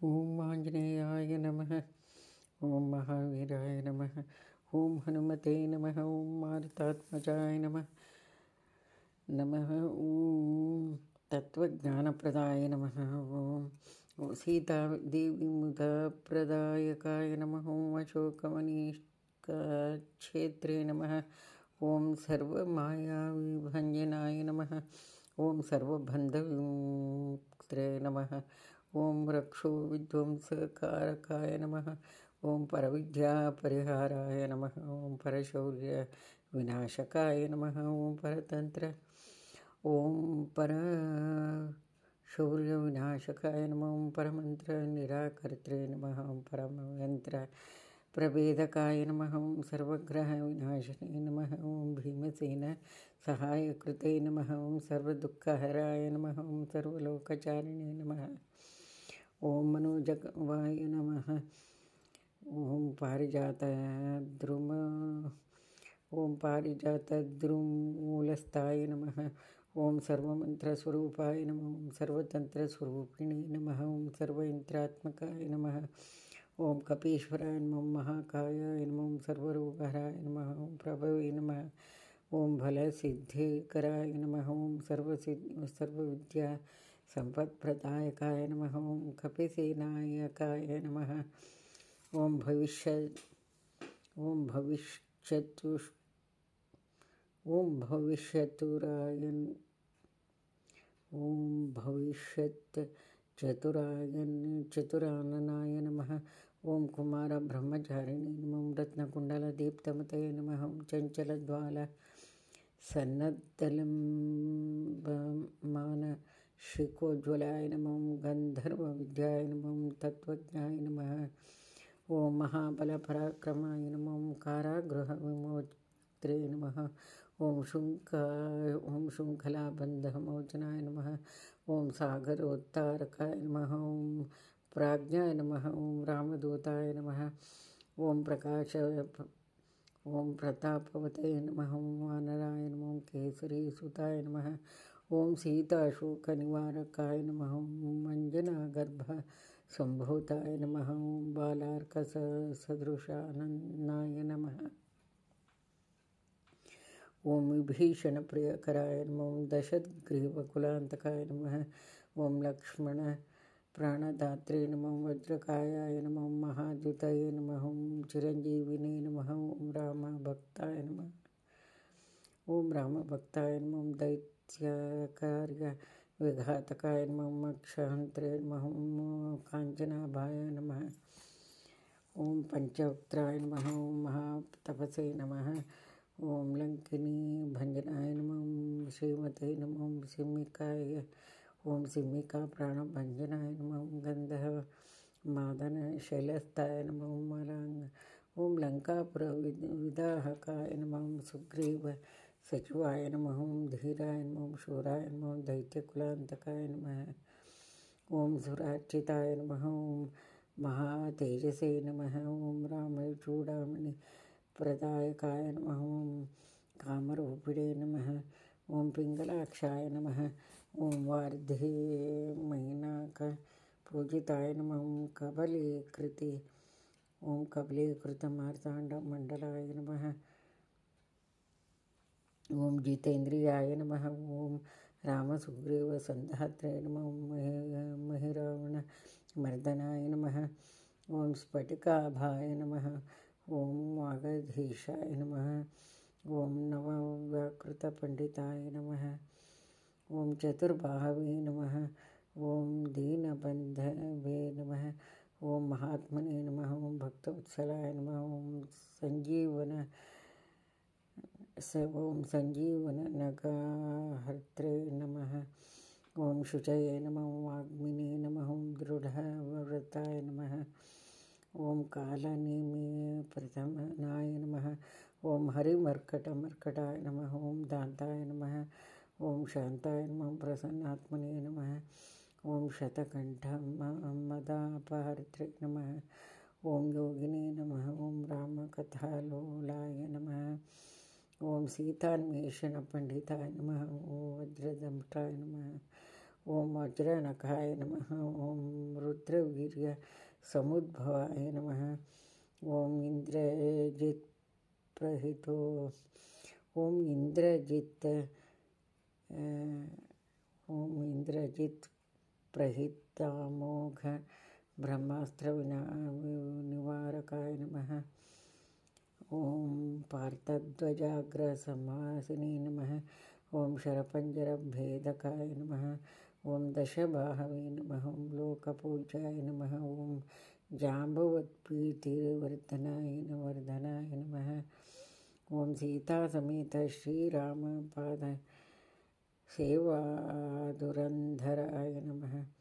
ओम आंजनेयाय नमः। ओम महावीराय नमः। ओम हनुमते नमः। ओम मारुतात्मजाय नमः। नमः ओम तत्वज्ञानप्रदाय नमः। ओम सीतादेवीमुद्राप्रदायकाय नमः। ओम अशोकमनीक्षेत्रे नमः। ओम सर्वमायाविभञ्जनाय नमः। ओम सर्वबन्धविमुक्त्रे नमः। ओम रक्षो विध्वंसकारकाय नमः। ओम परविद्यापरिहाराय नमः। ओम परशौर्य विनाशकाय नमः। ओम परतंत्र ओम पर शौर्य विनाशकाय नमः। ओम परमंत्र निराकर्त्रे नमः। ओम परमयंत्र प्रभेदकाय नमः। ओम सर्वग्रह विनाशिने नमः। ओम भीमसेन सहायकृते नमः। ओम सर्वदुःखहराय नमः। ओम सर्वलोकचारिणे नमः। ओम मनोजवाय नमः। ओम पारिजातद्रुमूलस्थाय नमः। ओम सर्वमंत्रस्वरूपाय नमः। ओम सर्वतंत्रस्वरूपिणे नमः। ओम सर्वयंत्रात्मकाय नमः। ओम कपीश्वराय नमः। महाकायाय नमः। ओम सर्वरोगहराय नमः। ओम प्रभवे नमः। ओम फलसिद्धिकराय नमः। ओम सर्वविद्या संपत्प्रदायकाय नमः। ओम कपिसेनायकाय नमः। ओम भविष्यत् चतुराननाय नमः। ओम कुमार ब्रह्मचारिणे नमः। ओम रत्नकुंडलदीप्तमतये नमः। ओम चंचलज्वाल सन्नद्धलम्बमान शिखोज्वलाय नमः। ओम गंधर्वविद्याय नमः। ओम तत्वज्ञाय नमः। ओम महाबलपराक्रमाय नमः। ओम कारागृहविमोक्त्रे नमः। ओम शृंखलाबन्धमोचनाय नमः। ओम सागरोत्तारकाय नमः। ओम प्राज्ञाय नमः। ओम रामदूताय नमः। ओम प्रतापवते नमः। ओम वानराय नमः। ओम केसरीसुताय नमः। ओम सीताशोकनिवारकाय नमः। ओम अंजनागर्भ संभूताय नमः। ओम बालार्कसदृशाननाय नमः। ओम विभीषणप्रियकराय नमः। ओम दशग्रीवकुलान्तकाय नमः। ओम लक्ष्मण प्राणदात्रे नमः। ओम वज्रकायाय नमः। ओम महाद्युतये नमः। ओम चिरंजीविने नमः। ओम रामभक्ताय नमः। ओम रामभक्ताय नमः। ओम दैत्यकार्य विघातकाय नमः। ओम अक्षहन्त्रे नमः। ओम काञ्चनाभाय नमः। ओम पंचवक्त्राय नमः। ओम महातपसे नमः। ओम लंकिनी भंजनाय नमः। ओम श्रीमते नमः। ओम सिम्मिकाय ओम सिम्मिका प्राणभंजनाय नमः। ओम गंधमादन शैलस्थाय नमः। ओम लंकापुर विदाहकाय नमः। ओम सुग्रीव सचिवाय नमः। ओम धीराय नमः। ओम शूराय नमः। ओम दैत्यकुलान्तकाय नमः। ओम सुरार्चिताय नमः। ओम महातेजसे नमः। ओम रामचूड़ामणि प्रदायकाय नमः। ओम कामरूपिणे नमः। ओम पिंगलाक्षाय नमः। ओम वार्धे मैनाक पूजिताय नमः। ओम कबलीकृत मार्तांडमंडलाय नमः। ओम जितेन्द्रियाय नमः। ओम रामसुग्रीव संधात्रे नमः। ओम महिरावण मर्दनाय नमः। ओम स्फटिकाभाय नमः। ओम वागधीशाय नमः। ओम नवव्याकृतपंडिताय नमः। ओम चतुर्बाहवे नमः। ओम दीनबंधवे नमः। ओम महात्मने नमः। ओम भक्तवत्सलाय नमः। ओम संजीवननगाहर्त्रे नमः। ओम शुचये नमः। ओम वाग्मिने नमः। ओम दृढ़व्रताय नमः। ओम कालनेमिप्रथमनाय नमः। ओम हरिमर्कटमर्कटाय नमः। ओम दान्ताय नमः। ओम शान्ताय नमः। ओम प्रसन्नात्मने नमः। ओम शतकण्ठमदापहर्त्रे नमः। ओम योगिने नमः। ओम रामकथालोलाय नमः। ओम सीतान्वेषणपंडिताय नमः। ओम वज्रदंष्टाय नमः। ॐ वज्रनखाय नमः। ॐ रुद्रवीर्यसमुद्भवाय नमः। ॐ इन्द्रजित्प्रहितो ॐ इन्द्रजित्प्रहितामोघ ब्रह्मास्त्रनिवारकाय नमः। ॐ पार्थध्वजाग्रसमासिने नमः। ॐ शरपञ्जरभेदकाय नमः। ॐ दशबाहवे नमः। ॐ लोकपूजाय नमः। ॐ जाम्बवत्प्रीतिवर्धनाय नमः। ॐ सीतासमेत श्रीरामपाद सेवाधुरन्धराय नमः।